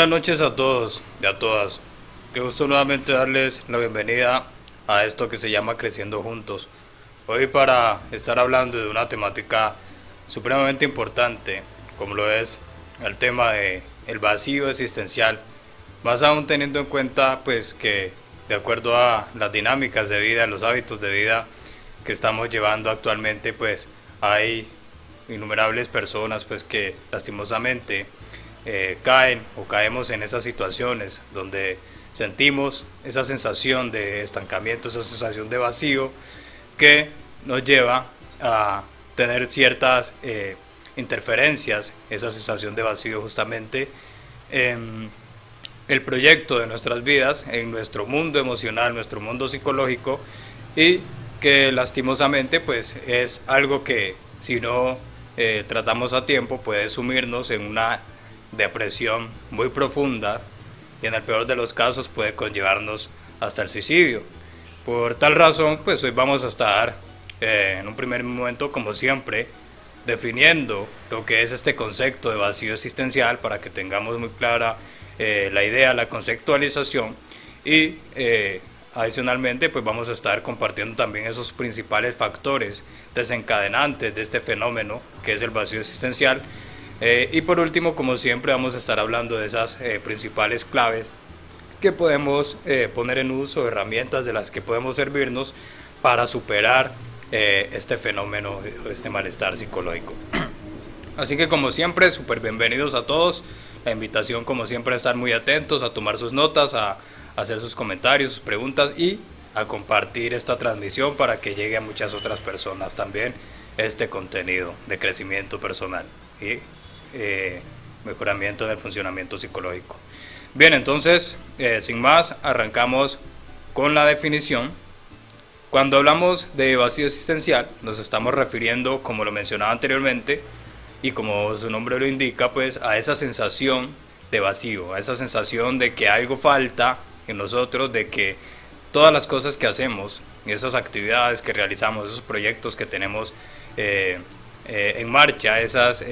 Buenas noches a todos y a todas. Qué gusto nuevamente darles la bienvenida a esto que se llama Creciendo Juntos. Hoy para estar hablando de una temática supremamente importante, como lo es el tema de el vacío existencial, más aún teniendo en cuenta pues que de acuerdo a las dinámicas de vida, los hábitos de vida que estamos llevando actualmente, pues hay innumerables personas pues que lastimosamente caen o caemos en esas situaciones donde sentimos esa sensación de estancamiento, esa sensación de vacío que nos lleva a tener ciertas interferencias, esa sensación de vacío justamente en el proyecto de nuestras vidas, en nuestro mundo emocional, nuestro mundo psicológico, y que lastimosamente pues es algo que si no tratamos a tiempo puede sumirnos en una depresión muy profunda y en el peor de los casos puede conllevarnos hasta el suicidio. Por tal razón, pues hoy vamos a estar en un primer momento, como siempre, definiendo lo que es este concepto de vacío existencial para que tengamos muy clara la idea, la conceptualización y adicionalmente pues vamos a estar compartiendo también esos principales factores desencadenantes de este fenómeno que es el vacío existencial. Y por último, como siempre, vamos a estar hablando de esas principales claves que podemos poner en uso, herramientas de las que podemos servirnos para superar este fenómeno, este malestar psicológico. Así que como siempre, súper bienvenidos a todos. La invitación como siempre a estar muy atentos, a tomar sus notas, a hacer sus comentarios, sus preguntas y a compartir esta transmisión para que llegue a muchas otras personas también este contenido de crecimiento personal y mejoramiento del funcionamiento psicológico. Bien, entonces, sin más, arrancamos con la definición. Cuando hablamos de vacío existencial, nos estamos refiriendo, como lo mencionaba anteriormente, y como su nombre lo indica, pues a esa sensación de vacío, a esa sensación de que algo falta en nosotros, de que todas las cosas que hacemos, esas actividades que realizamos, esos proyectos que tenemos en marcha, esas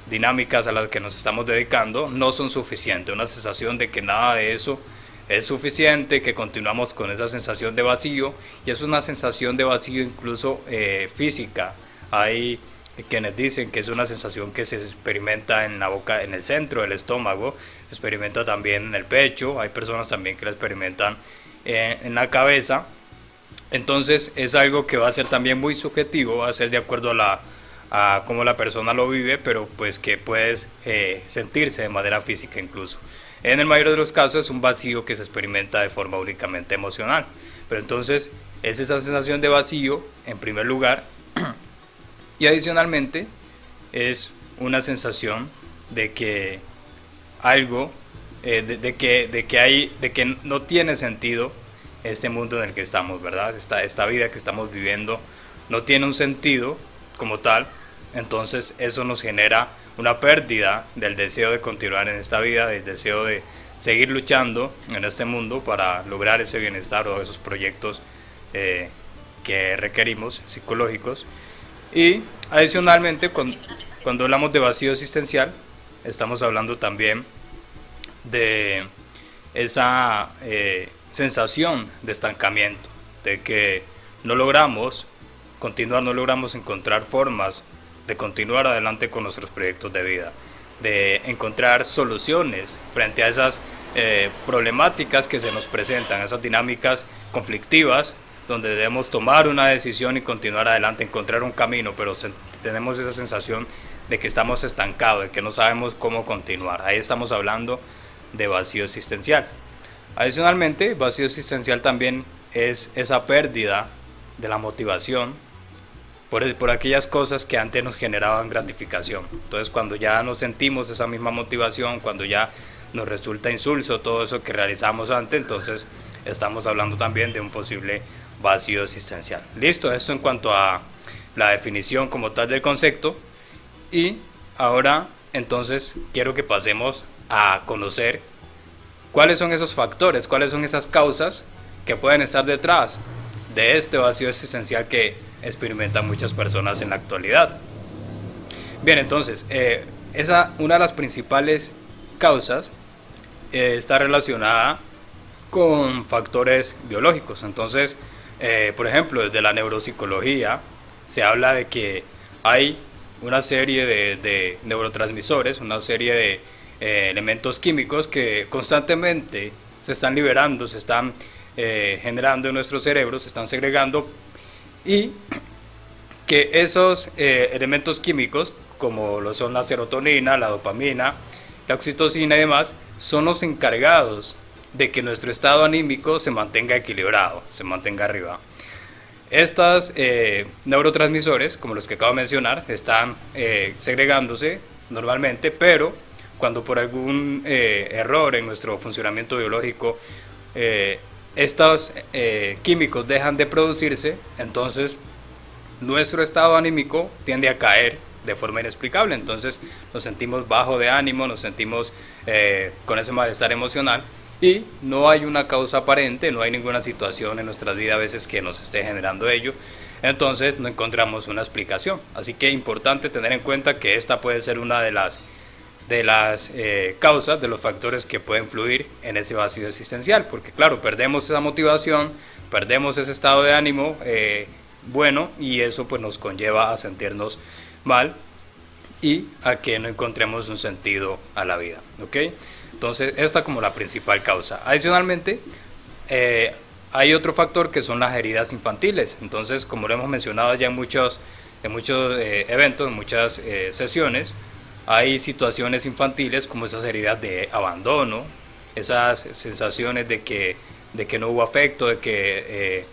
dinámicas a las que nos estamos dedicando no son suficientes, una sensación de que nada de eso es suficiente, que continuamos con esa sensación de vacío, y es una sensación de vacío incluso física. Hay quienes dicen que es una sensación que se experimenta en la boca, en el centro del estómago, se experimenta también en el pecho, hay personas también que la experimentan en la cabeza. Entonces es algo que va a ser también muy subjetivo, va a ser de acuerdo a cómo la persona lo vive, pero pues que puedes sentirse de manera física incluso. En el mayor de los casos es un vacío que se experimenta de forma únicamente emocional, pero entonces es esa sensación de vacío en primer lugar y adicionalmente es una sensación de que algo, de que no tiene sentido este mundo en el que estamos, ¿verdad? Esta vida que estamos viviendo no tiene un sentido como tal. Entonces eso nos genera una pérdida del deseo de continuar en esta vida, del deseo de seguir luchando en este mundo para lograr ese bienestar o esos proyectos que requerimos, psicológicos. Y adicionalmente, cuando hablamos de vacío existencial, estamos hablando también de esa sensación de estancamiento, de que no logramos continuar, no logramos encontrar formas de continuar adelante con nuestros proyectos de vida, de encontrar soluciones frente a esas problemáticas que se nos presentan, esas dinámicas conflictivas donde debemos tomar una decisión y continuar adelante, encontrar un camino, pero tenemos esa sensación de que estamos estancados, de que no sabemos cómo continuar. Ahí estamos hablando de vacío existencial. Adicionalmente, vacío existencial también es esa pérdida de la motivación por aquellas cosas que antes nos generaban gratificación. Entonces cuando ya no sentimos esa misma motivación, cuando ya nos resulta insulso todo eso que realizamos antes, entonces estamos hablando también de un posible vacío existencial. Listo, eso en cuanto a la definición como tal del concepto. Y ahora entonces quiero que pasemos a conocer cuáles son esos factores, cuáles son esas causas que pueden estar detrás de este vacío existencial que experimentan muchas personas en la actualidad. Bien, entonces, una de las principales causas está relacionada con factores biológicos. Entonces, por ejemplo, desde la neuropsicología se habla de que hay una serie de neurotransmisores, una serie de elementos químicos que constantemente se están liberando, se están generando en nuestro cerebro, se están segregando, y que esos elementos químicos, como lo son la serotonina, la dopamina, la oxitocina y demás, son los encargados de que nuestro estado anímico se mantenga equilibrado, se mantenga arriba. Estos neurotransmisores, como los que acabo de mencionar, están segregándose normalmente, pero cuando por algún error en nuestro funcionamiento biológico estos químicos dejan de producirse, entonces nuestro estado anímico tiende a caer de forma inexplicable. Entonces nos sentimos bajo de ánimo, nos sentimos con ese malestar emocional, y no hay una causa aparente, no hay ninguna situación en nuestra vida a veces que nos esté generando ello. Entonces no encontramos una explicación. Así que es importante tener en cuenta que esta puede ser una de las causas, de los factores que pueden influir en ese vacío existencial, porque claro, perdemos esa motivación, perdemos ese estado de ánimo bueno, y eso pues nos conlleva a sentirnos mal y a que no encontremos un sentido a la vida, ¿ok? Entonces esta como la principal causa. Adicionalmente hay otro factor que son las heridas infantiles. Entonces, como lo hemos mencionado ya en muchos eventos, en muchas sesiones, hay situaciones infantiles como esas heridas de abandono, esas sensaciones de que no hubo afecto, de que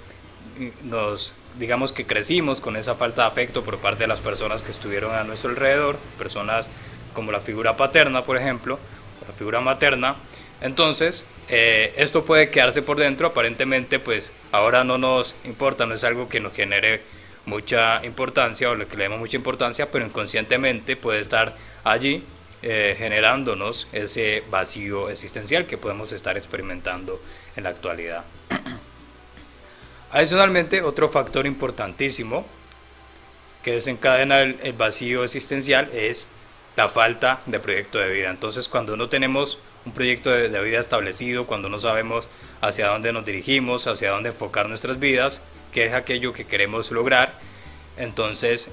digamos que crecimos con esa falta de afecto por parte de las personas que estuvieron a nuestro alrededor, personas como la figura paterna, por ejemplo, o la figura materna. Entonces, esto puede quedarse por dentro, aparentemente pues ahora no nos importa, no es algo que nos genere mucha importancia o lo que le demos mucha importancia, pero inconscientemente puede estar allí generándonos ese vacío existencial que podemos estar experimentando en la actualidad. Adicionalmente, otro factor importantísimo que desencadena el vacío existencial es la falta de proyecto de vida. Entonces, cuando no tenemos un proyecto de vida establecido, cuando no sabemos hacia dónde nos dirigimos, hacia dónde enfocar nuestras vidas, qué es aquello que queremos lograr, entonces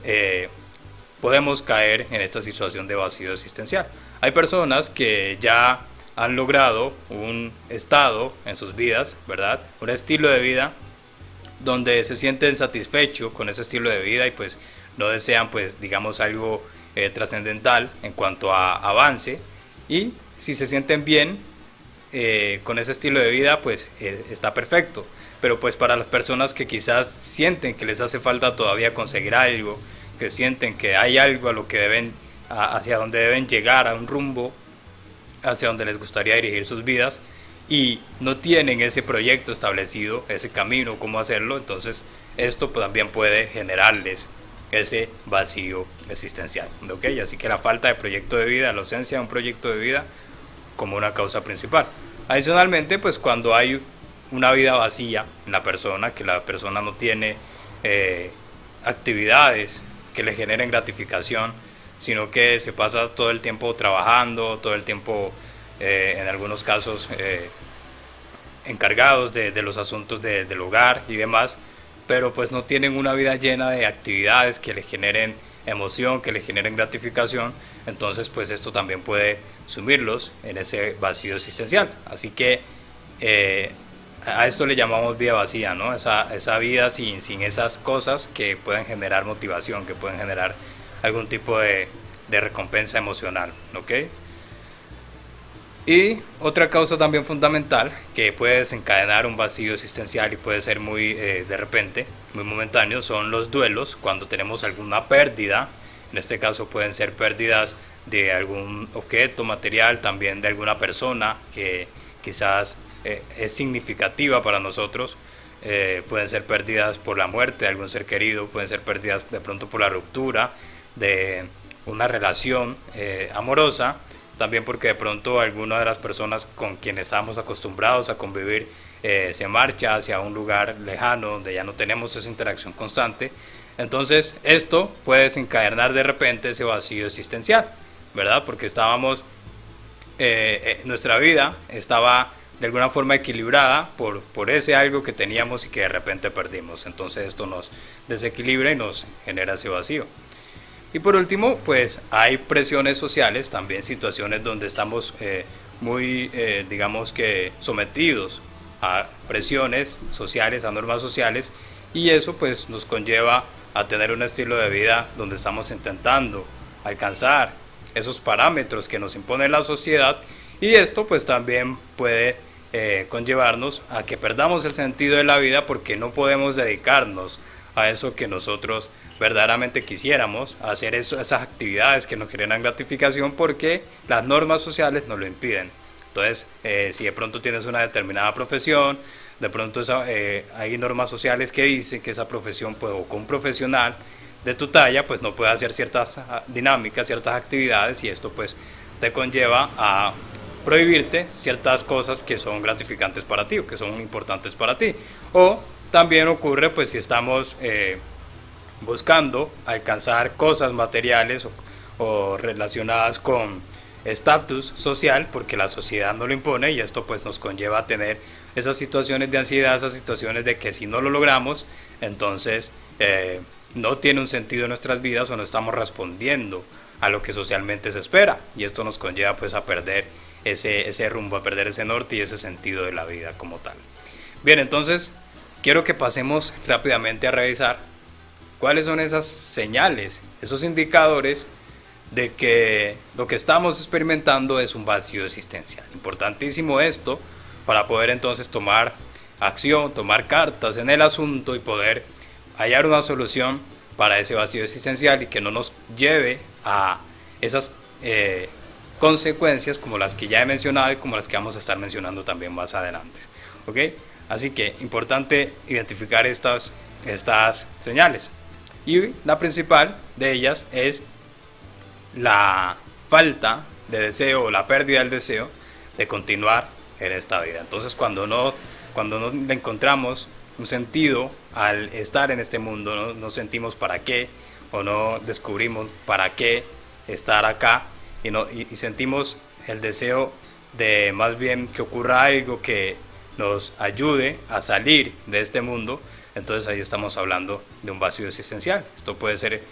podemos caer en esta situación de vacío existencial. Hay personas que ya han logrado un estado en sus vidas, ¿verdad? Un estilo de vida donde se sienten satisfechos con ese estilo de vida y pues no desean pues digamos algo trascendental en cuanto a avance, y si se sienten bien con ese estilo de vida pues está perfecto. Pero pues para las personas que quizás sienten que les hace falta todavía conseguir algo, que sienten que hay algo a lo que deben, hacia donde deben llegar, a un rumbo hacia donde les gustaría dirigir sus vidas, y no tienen ese proyecto establecido, ese camino, cómo hacerlo, entonces esto también puede generarles ese vacío existencial, ¿ok? Así que la falta de proyecto de vida, la ausencia de un proyecto de vida como una causa principal. Adicionalmente, pues cuando hay una vida vacía en la persona, que la persona no tiene actividades que le generen gratificación, sino que se pasa todo el tiempo trabajando, todo el tiempo en algunos casos encargados de los asuntos del hogar y demás, pero pues no tienen una vida llena de actividades que le generen emoción, que le generen gratificación, entonces pues esto también puede sumirlos en ese vacío existencial. Así que a esto le llamamos vida vacía, ¿no? Esa vida sin esas cosas que pueden generar motivación, que pueden generar algún tipo de recompensa emocional, ¿ok? Y otra causa también fundamental que puede desencadenar un vacío existencial y puede ser muy de repente, muy momentáneo, son los duelos. Cuando tenemos alguna pérdida, en este caso pueden ser pérdidas de algún objeto material, también de alguna persona que quizás es significativa para nosotros, pueden ser pérdidas por la muerte de algún ser querido, pueden ser pérdidas de pronto por la ruptura de una relación amorosa, también porque de pronto alguna de las personas con quienes estamos acostumbrados a convivir se marcha hacia un lugar lejano donde ya no tenemos esa interacción constante. Entonces esto puede desencadenar de repente ese vacío existencial, ¿verdad? Porque estábamos nuestra vida estaba de alguna forma equilibrada por ese algo que teníamos y que de repente perdimos. Entonces esto nos desequilibra y nos genera ese vacío. Y por último, pues hay presiones sociales, también situaciones donde estamos muy, digamos que, sometidos a presiones sociales, a normas sociales, y eso pues nos conlleva a tener un estilo de vida donde estamos intentando alcanzar esos parámetros que nos impone la sociedad, y esto pues también puede conllevarnos a que perdamos el sentido de la vida porque no podemos dedicarnos a eso que nosotros verdaderamente quisiéramos, hacer esas actividades que nos generan gratificación porque las normas sociales nos lo impiden. Entonces, si de pronto tienes una determinada profesión, de pronto hay normas sociales que dicen que esa profesión, pues, o con un profesional de tu talla, pues no puede hacer ciertas dinámicas, ciertas actividades, y esto pues te conlleva a prohibirte ciertas cosas que son gratificantes para ti o que son importantes para ti. O también ocurre pues si estamos buscando alcanzar cosas materiales o relacionadas con estatus social porque la sociedad no lo impone, y esto pues nos conlleva a tener esas situaciones de ansiedad, esas situaciones de que si no lo logramos, entonces no tiene un sentido en nuestras vidas o no estamos respondiendo a lo que socialmente se espera, y esto nos conlleva pues a perder ese rumbo, a perder ese norte y ese sentido de la vida como tal. Bien, entonces quiero que pasemos rápidamente a revisar cuáles son esas señales, esos indicadores de que lo que estamos experimentando es un vacío existencial. Importantísimo esto para poder entonces tomar acción, tomar cartas en el asunto y poder hallar una solución para ese vacío existencial y que no nos lleve a esas consecuencias como las que ya he mencionado y como las que vamos a estar mencionando también más adelante. ¿Ok? Así que importante identificar estas señales. Y la principal de ellas es la falta de deseo o la pérdida del deseo de continuar en esta vida. Entonces cuando no encontramos un sentido al estar en este mundo, no sentimos para qué o no descubrimos para qué estar acá, y sentimos el deseo de más bien que ocurra algo que nos ayude a salir de este mundo, entonces ahí estamos hablando de un vacío existencial. Esto puede ser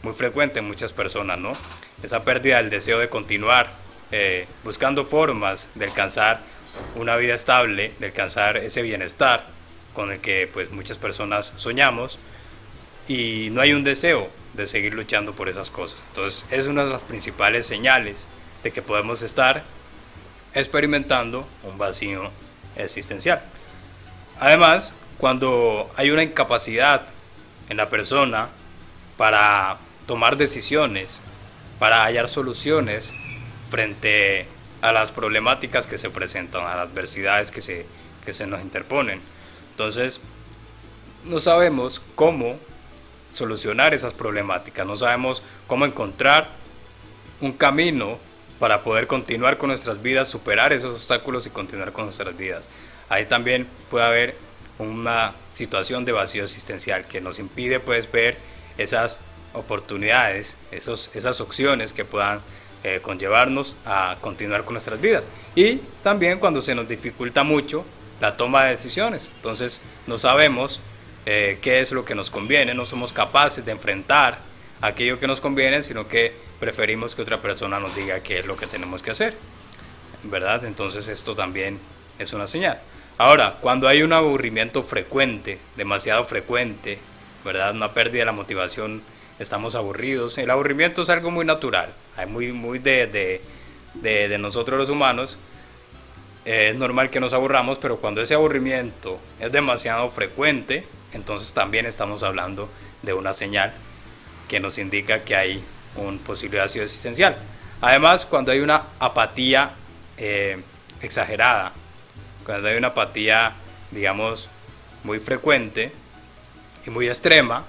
muy frecuente en muchas personas, ¿no? Esa pérdida del deseo de continuar buscando formas de alcanzar una vida estable, de alcanzar ese bienestar con el que pues muchas personas soñamos, y no hay un deseo de seguir luchando por esas cosas. Entonces es una de las principales señales de que podemos estar experimentando un vacío existencial. Además, cuando hay una incapacidad en la persona para tomar decisiones, para hallar soluciones frente a las problemáticas que se presentan, a las adversidades que se nos interponen. Entonces, no sabemos cómo solucionar esas problemáticas, no sabemos cómo encontrar un camino para poder continuar con nuestras vidas, superar esos obstáculos y continuar con nuestras vidas. Ahí también puede haber una situación de vacío existencial que nos impide pues ver esas oportunidades, esas opciones que puedan conllevarnos a continuar con nuestras vidas. Y también cuando se nos dificulta mucho la toma de decisiones, entonces no sabemos qué es lo que nos conviene, no somos capaces de enfrentar aquello que nos conviene, sino que preferimos que otra persona nos diga qué es lo que tenemos que hacer, ¿verdad? Entonces esto también es una señal. Ahora, cuando hay un aburrimiento frecuente, demasiado frecuente, ¿verdad? Una pérdida de la motivación, estamos aburridos. El aburrimiento es algo muy natural, muy de nosotros los humanos. Es normal que nos aburramos, pero cuando ese aburrimiento es demasiado frecuente, entonces también estamos hablando de una señal que nos indica que hay un posible vacío existencial. Además, cuando hay una apatía exagerada, cuando hay una apatía, digamos, muy frecuente y muy extrema,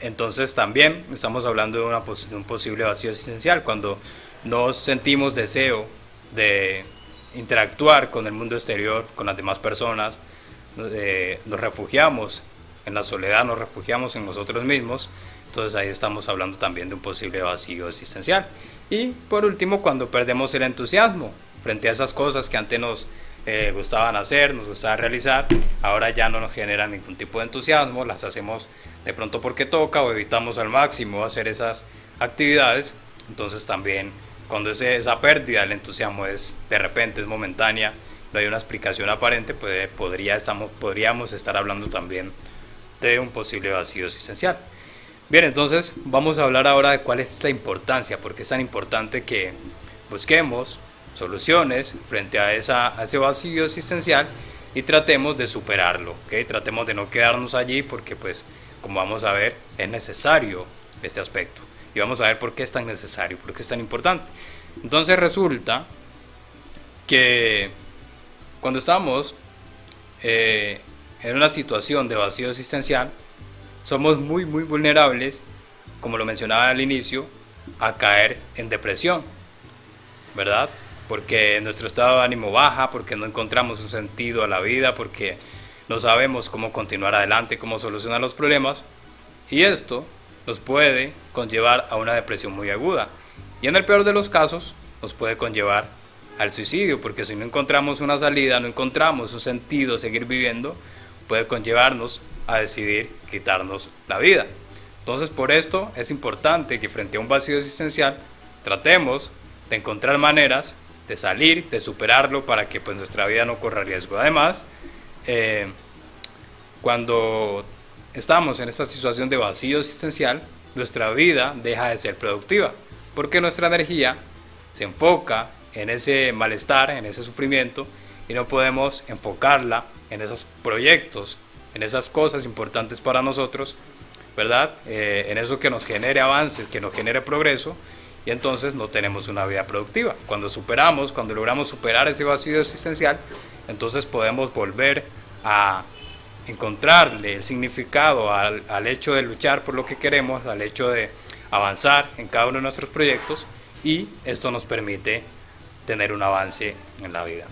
entonces también estamos hablando de un posible vacío existencial. Cuando no sentimos deseo de interactuar con el mundo exterior, con las demás personas, nos refugiamos en la soledad nos refugiamos en nosotros mismos, entonces ahí estamos hablando también de un posible vacío existencial. Y por último, cuando perdemos el entusiasmo frente a esas cosas que antes nos gustaban hacer, nos gustaba realizar, ahora ya no nos generan ningún tipo de entusiasmo, las hacemos de pronto porque toca o evitamos al máximo hacer esas actividades. Entonces también cuando esa pérdida del entusiasmo es de repente, es momentánea, no hay una explicación aparente, pues podríamos estar hablando también de un posible vacío existencial. Bien, entonces vamos a hablar ahora de cuál es la importancia, porque es tan importante que busquemos soluciones frente a ese vacío existencial y tratemos de superarlo, ¿okay? Tratemos de no quedarnos allí porque, pues, como vamos a ver, es necesario este aspecto. Y vamos a ver por qué es tan necesario, por qué es tan importante. Entonces resulta que cuando estamos en una situación de vacío existencial, somos muy vulnerables, como lo mencionaba al inicio, a caer en depresión, ¿verdad? Porque nuestro estado de ánimo baja, porque no encontramos un sentido a la vida, porque no sabemos cómo continuar adelante, cómo solucionar los problemas, y esto nos puede conllevar a una depresión muy aguda, y en el peor de los casos nos puede conllevar al suicidio, porque si no encontramos una salida, no encontramos un sentido a seguir viviendo, puede conllevarnos a decidir quitarnos la vida. Entonces, por esto es importante que frente a un vacío existencial tratemos de encontrar maneras de salir, de superarlo, para que pues nuestra vida no corra riesgo. Además, cuando estamos en esta situación de vacío existencial, nuestra vida deja de ser productiva, porque nuestra energía se enfoca en ese malestar, en ese sufrimiento, y no podemos enfocarla en esos proyectos, en esas cosas importantes para nosotros, ¿verdad? En eso que nos genere avances, que nos genere progreso, y entonces no tenemos una vida productiva. Cuando logramos superar ese vacío existencial, entonces podemos volver a encontrarle el significado al hecho de luchar por lo que queremos, al hecho de avanzar en cada uno de nuestros proyectos, y esto nos permite tener un avance en la vida.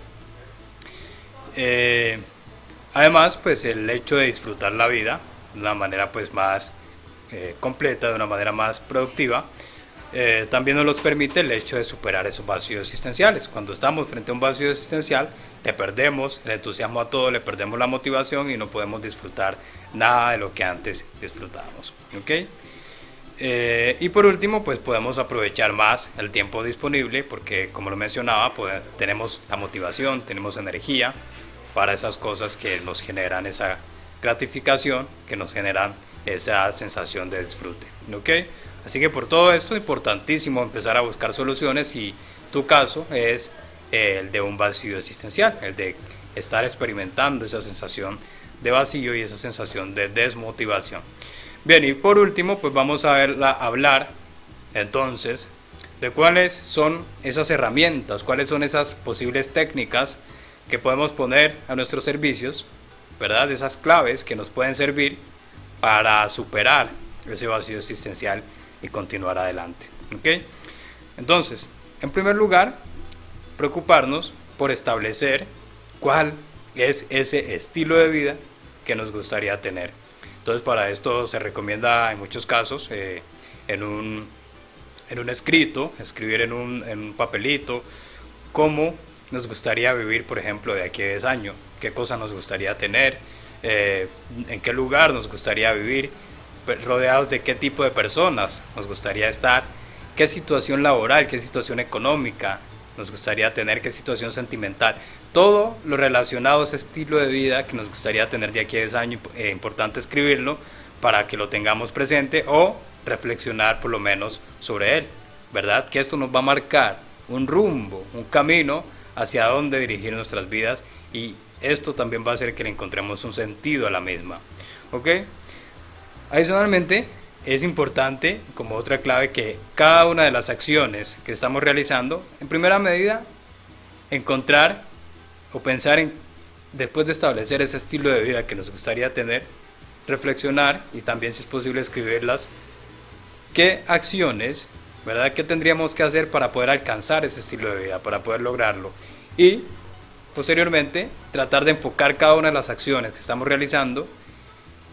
Además, pues el hecho de disfrutar la vida de una manera pues más completa, de una manera más productiva, también nos los permite el hecho de superar esos vacíos existenciales. Cuando estamos frente a un vacío existencial, le perdemos el entusiasmo a todo, le perdemos la motivación y no podemos disfrutar nada de lo que antes disfrutábamos, ¿okay? Y por último, pues podemos aprovechar más el tiempo disponible, porque como lo mencionaba, pues, tenemos la motivación, tenemos energía para esas cosas que nos generan esa gratificación, que nos generan esa sensación de disfrute, ¿okay? Así que por todo esto es importantísimo empezar a buscar soluciones, y tu caso es el de un vacío existencial, el de estar experimentando esa sensación de vacío y esa sensación de desmotivación. Bien, y por último, pues vamos a hablar entonces de cuáles son esas herramientas, cuáles son esas posibles técnicas que podemos poner a nuestros servicios, ¿verdad? Esas claves que nos pueden servir para superar ese vacío existencial y continuar adelante, ¿ok? Entonces, en primer lugar, preocuparnos por establecer cuál es ese estilo de vida que nos gustaría tener. Entonces, para esto se recomienda en muchos casos en un escrito, escribir en un papelito cómo nos gustaría vivir, por ejemplo, de aquí a 10 años, qué cosas nos gustaría tener, en qué lugar nos gustaría vivir, rodeados de qué tipo de personas nos gustaría estar, qué situación laboral, qué situación económica nos gustaría tener, qué situación sentimental, todo lo relacionado a ese estilo de vida que nos gustaría tener de aquí a 10 años. Importante escribirlo para que lo tengamos presente o reflexionar por lo menos sobre él, ¿verdad? Que esto nos va a marcar un rumbo, un camino hacia dónde dirigir nuestras vidas, y esto también va a hacer que le encontremos un sentido a la misma, ¿ok? Adicionalmente, es importante, como otra clave, que cada una de las acciones que estamos realizando, en primera medida, encontrar o pensar en, después de establecer ese estilo de vida que nos gustaría tener, reflexionar y también, si es posible, escribirlas, qué acciones, ¿verdad?, qué tendríamos que hacer para poder alcanzar ese estilo de vida, para poder lograrlo, y posteriormente tratar de enfocar cada una de las acciones que estamos realizando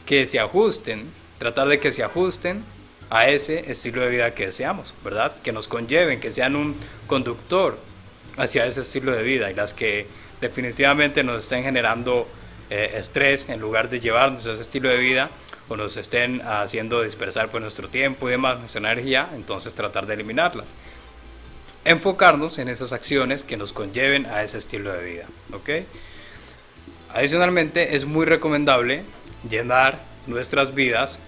que se ajusten, tratar de que se ajusten a ese estilo de vida que deseamos, ¿verdad? Que nos conlleven, que sean un conductor hacia ese estilo de vida, y las que definitivamente nos estén generando estrés en lugar de llevarnos a ese estilo de vida o nos estén haciendo dispersar por nuestro tiempo y demás, nuestra energía, entonces tratar de eliminarlas. Enfocarnos en esas acciones que nos conlleven a ese estilo de vida, ¿ok? Adicionalmente, es muy recomendable llenar nuestras vidas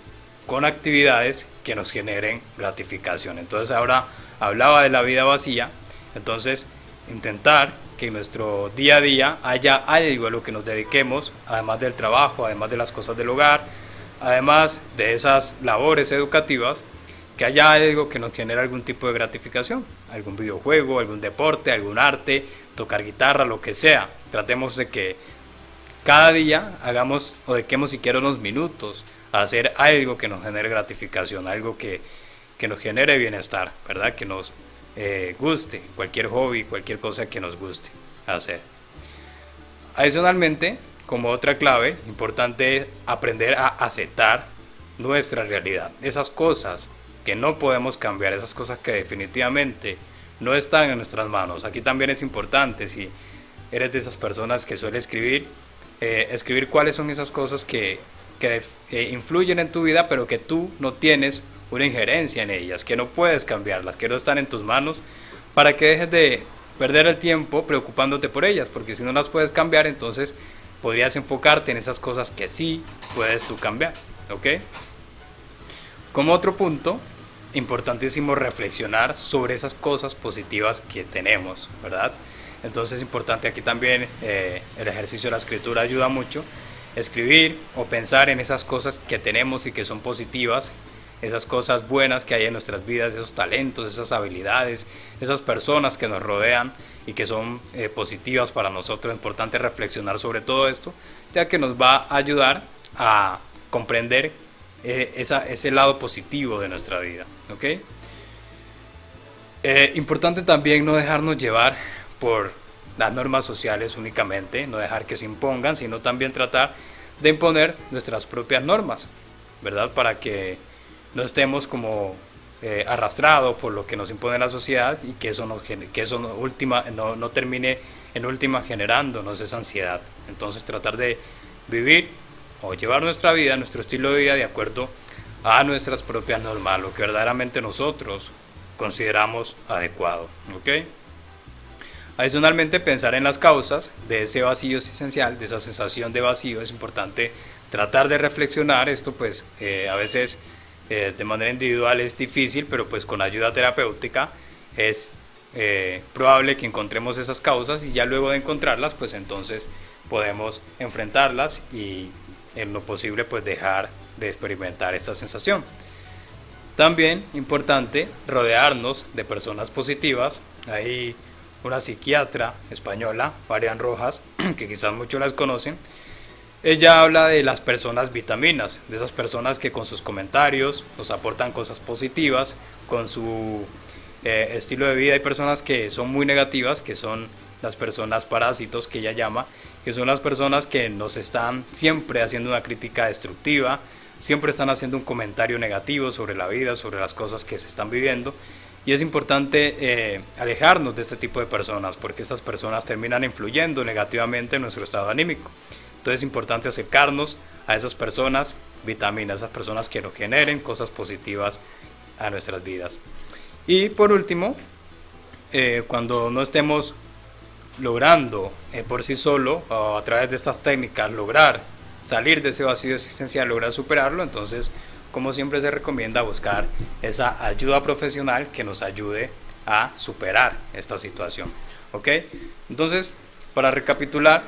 con actividades que nos generen gratificación. Entonces ahora hablaba de la vida vacía, entonces intentar que en nuestro día a día haya algo a lo que nos dediquemos, además del trabajo, además de las cosas del hogar, además de esas labores educativas, que haya algo que nos genere algún tipo de gratificación, algún videojuego, algún deporte, algún arte, tocar guitarra, lo que sea. Tratemos de que cada día hagamos o dediquemos siquiera unos minutos a hacer algo que nos genere gratificación, algo que nos genere bienestar, ¿verdad? Que nos guste, cualquier hobby, cualquier cosa que nos guste hacer. Adicionalmente, como otra clave, importante es aprender a aceptar nuestra realidad, esas cosas que no podemos cambiar, esas cosas que definitivamente no están en nuestras manos. Aquí también es importante, si eres de esas personas que suele escribir cuáles son esas cosas que influyen en tu vida, pero que tú no tienes una injerencia en ellas, que no puedes cambiarlas, que no están en tus manos, para que dejes de perder el tiempo preocupándote por ellas, porque si no las puedes cambiar, entonces podrías enfocarte en esas cosas que sí puedes tú cambiar, ¿ok? Como otro punto, importantísimo reflexionar sobre esas cosas positivas que tenemos, ¿verdad? Entonces es importante aquí también el ejercicio de la escritura ayuda mucho, escribir o pensar en esas cosas que tenemos y que son positivas, esas cosas buenas que hay en nuestras vidas, esos talentos, esas habilidades, esas personas que nos rodean y que son positivas para nosotros. Es importante reflexionar sobre todo esto, ya que nos va a ayudar a comprender ese lado positivo de nuestra vida, ¿ok? Importante también no dejarnos llevar por las normas sociales únicamente, no dejar que se impongan, sino también tratar de imponer nuestras propias normas, ¿verdad? Para que no estemos como arrastrados por lo que nos impone la sociedad y que eso no termine en última generándonos esa ansiedad. Entonces tratar de vivir o llevar nuestra vida, nuestro estilo de vida de acuerdo a nuestras propias normas, lo que verdaderamente nosotros consideramos adecuado, ¿ok? Adicionalmente, pensar en las causas de ese vacío existencial, de esa sensación de vacío. Es importante tratar de reflexionar esto, pues a veces de manera individual es difícil, pero pues con ayuda terapéutica es probable que encontremos esas causas, y ya luego de encontrarlas, pues entonces podemos enfrentarlas y en lo posible pues dejar de experimentar esta sensación. También importante rodearnos de personas positivas. Hay una psiquiatra española, Marian Rojas, que quizás muchos las conocen. Ella habla de las personas vitaminas, de esas personas que con sus comentarios nos aportan cosas positivas, con su estilo de vida. Hay personas que son muy negativas, que son las personas parásitos, que ella llama, que son las personas que nos están siempre haciendo una crítica destructiva, siempre están haciendo un comentario negativo sobre la vida, sobre las cosas que se están viviendo. Y es importante alejarnos de este tipo de personas, porque estas personas terminan influyendo negativamente en nuestro estado anímico. Entonces es importante acercarnos a esas personas vitaminas, esas personas que nos generen cosas positivas a nuestras vidas. Y por último, cuando no estemos logrando por sí solo, o a través de estas técnicas, lograr salir de ese vacío existencial, lograr superarlo, entonces, como siempre se recomienda, buscar esa ayuda profesional que nos ayude a superar esta situación, ¿ok? Entonces, para recapitular,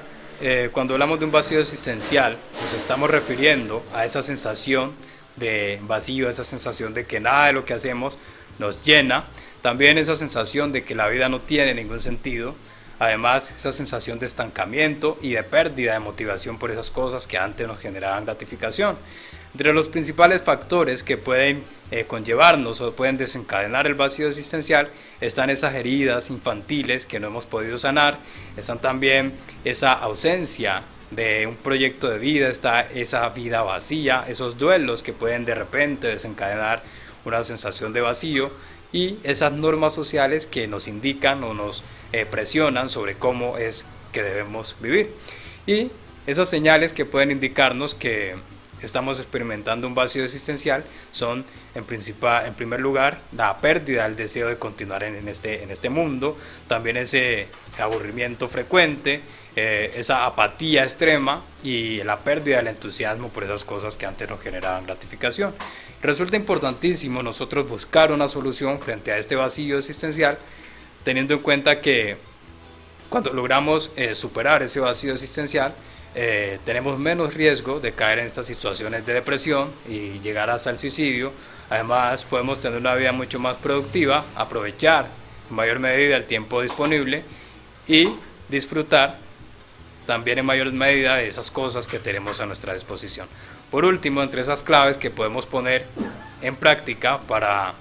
cuando hablamos de un vacío existencial, nos estamos refiriendo a esa sensación de vacío, esa sensación de que nada de lo que hacemos nos llena, también esa sensación de que la vida no tiene ningún sentido, además esa sensación de estancamiento y de pérdida de motivación por esas cosas que antes nos generaban gratificación. Entre los principales factores que pueden conllevarnos o pueden desencadenar el vacío existencial están esas heridas infantiles que no hemos podido sanar, están también esa ausencia de un proyecto de vida está esa vida vacía, esos duelos que pueden de repente desencadenar una sensación de vacío y esas normas sociales que nos indican o nos presionan sobre cómo es que debemos vivir. Y esas señales que pueden indicarnos que estamos experimentando un vacío existencial son en primer lugar la pérdida del deseo de continuar en este mundo, también ese aburrimiento frecuente, esa apatía extrema y la pérdida del entusiasmo por esas cosas que antes nos generaban gratificación. Resulta importantísimo nosotros buscar una solución frente a este vacío existencial, teniendo en cuenta que cuando logramos superar ese vacío existencial, tenemos menos riesgo de caer en estas situaciones de depresión y llegar hasta el suicidio. Además, podemos tener una vida mucho más productiva, aprovechar en mayor medida el tiempo disponible y disfrutar también en mayor medida de esas cosas que tenemos a nuestra disposición. Por último, entre esas claves que podemos poner en práctica para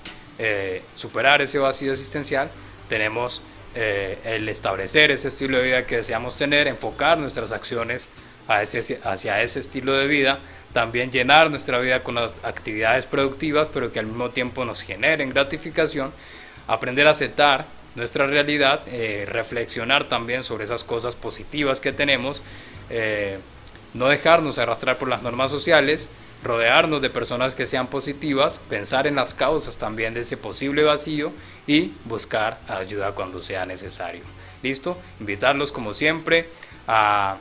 superar ese vacío existencial, tenemos el establecer ese estilo de vida que deseamos tener, enfocar nuestras acciones hacia ese estilo de vida, también llenar nuestra vida con las actividades productivas, pero que al mismo tiempo nos generen gratificación, aprender a aceptar nuestra realidad, reflexionar también sobre esas cosas positivas que tenemos, no dejarnos arrastrar por las normas sociales, rodearnos de personas que sean positivas, pensar en las causas también de ese posible vacío y buscar ayuda cuando sea necesario. ¿Listo? Invitarlos como siempre a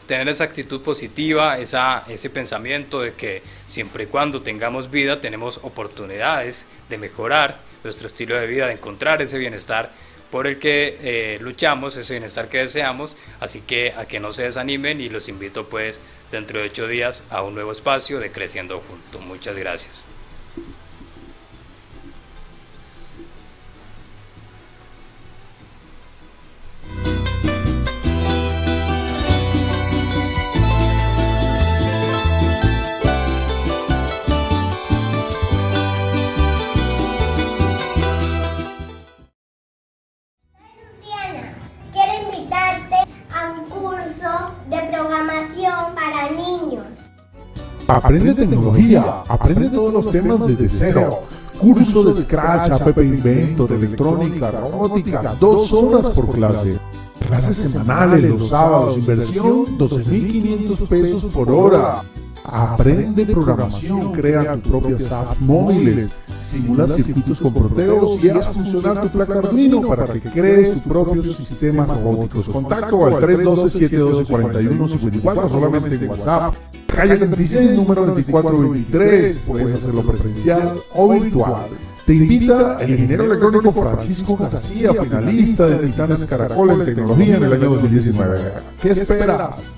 tener esa actitud positiva, ese pensamiento de que siempre y cuando tengamos vida tenemos oportunidades de mejorar nuestro estilo de vida, de encontrar ese bienestar por el que luchamos, ese bienestar que deseamos. Así que a que no se desanimen y los invito pues dentro de 8 días a un nuevo espacio de Creciendo Juntos. Muchas gracias. Quiero invitarte a un curso de programación para niños. Aprende tecnología, aprende todos los temas desde cero. Curso de Scratch, App Inventor, electrónica, robótica, 2 horas por clase. Clases semanales los sábados, inversión 12.500 pesos por hora. Aprende programación, crea tus propias apps móviles, simula circuitos con proteos y haz funcionar tu placa Arduino para que crees tus propios sistemas robóticos. Contacto al 312-712-4154 solamente en WhatsApp. Calle 36, número 2423. Puedes hacerlo presencial o virtual. Te invita el ingeniero electrónico Francisco García, finalista de Titanes Caracol en tecnología en el año 2019. ¿Qué esperas?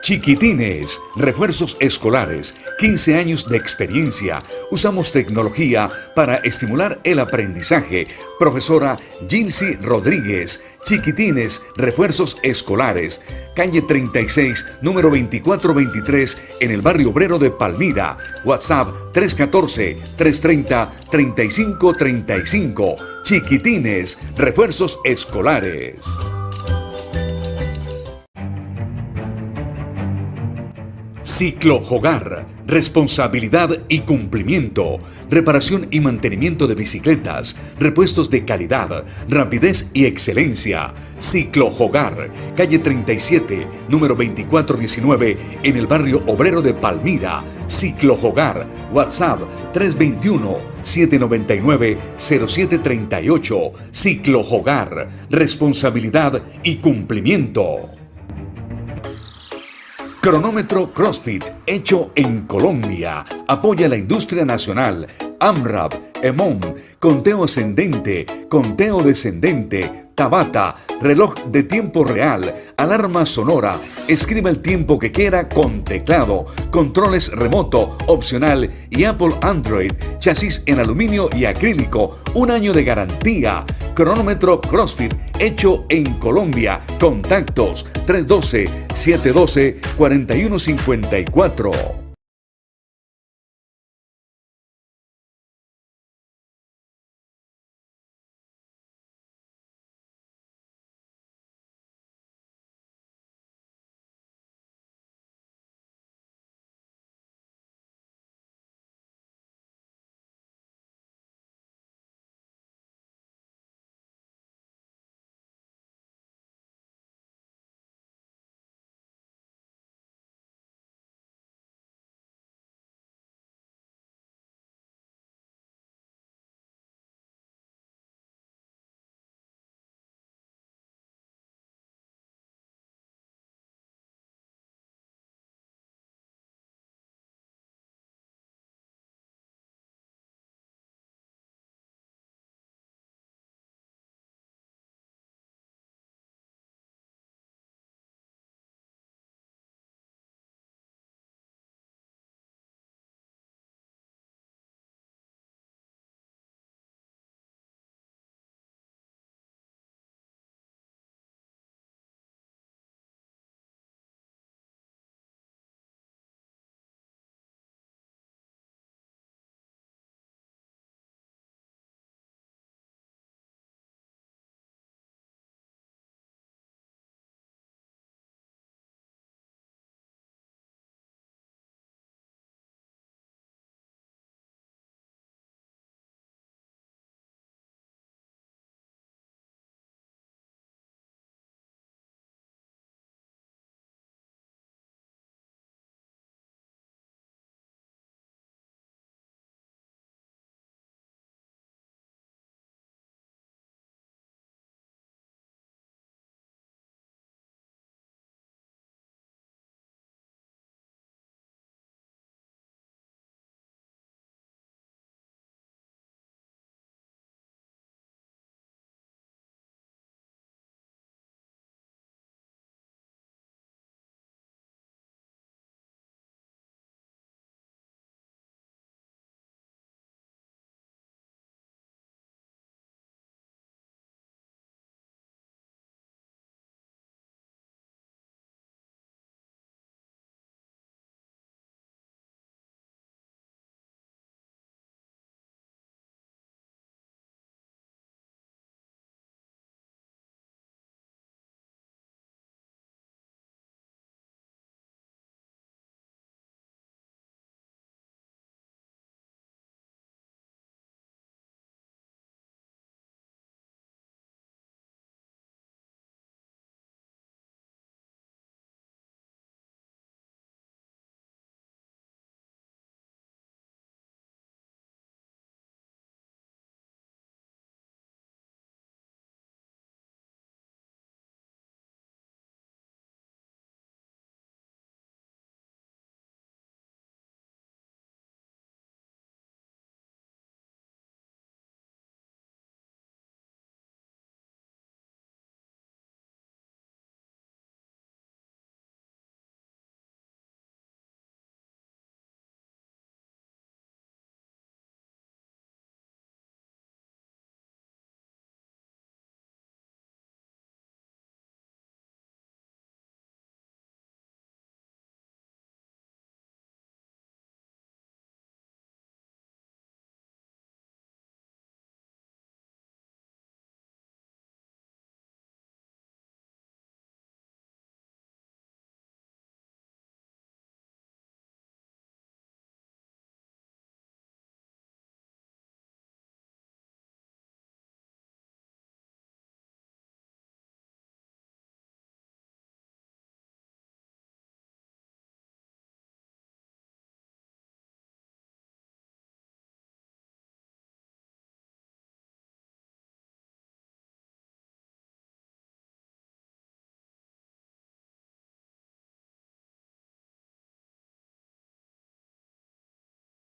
Chiquitines, refuerzos escolares, 15 años de experiencia. Usamos tecnología para estimular el aprendizaje. Profesora Gilsi Rodríguez. Chiquitines, refuerzos escolares. Calle 36, número 2423, en el barrio obrero de Palmira. WhatsApp 314-330-3535. Chiquitines, refuerzos escolares. Ciclo Hogar, responsabilidad y cumplimiento, reparación y mantenimiento de bicicletas, repuestos de calidad, rapidez y excelencia. Ciclo Hogar, calle 37, número 2419, en el barrio obrero de Palmira. Ciclo Hogar, WhatsApp 321-799-0738. Ciclo Hogar, responsabilidad y cumplimiento. Cronómetro CrossFit, hecho en Colombia. Apoya la industria nacional. AMRAP, EMOM, conteo ascendente, conteo descendente, Tabata, reloj de tiempo real, alarma sonora. Escriba el tiempo que quiera con teclado, controles remoto, opcional y Apple Android, chasis en aluminio y acrílico, 1 año de garantía. Cronómetro CrossFit, hecho en Colombia. Contactos 312-712-4154.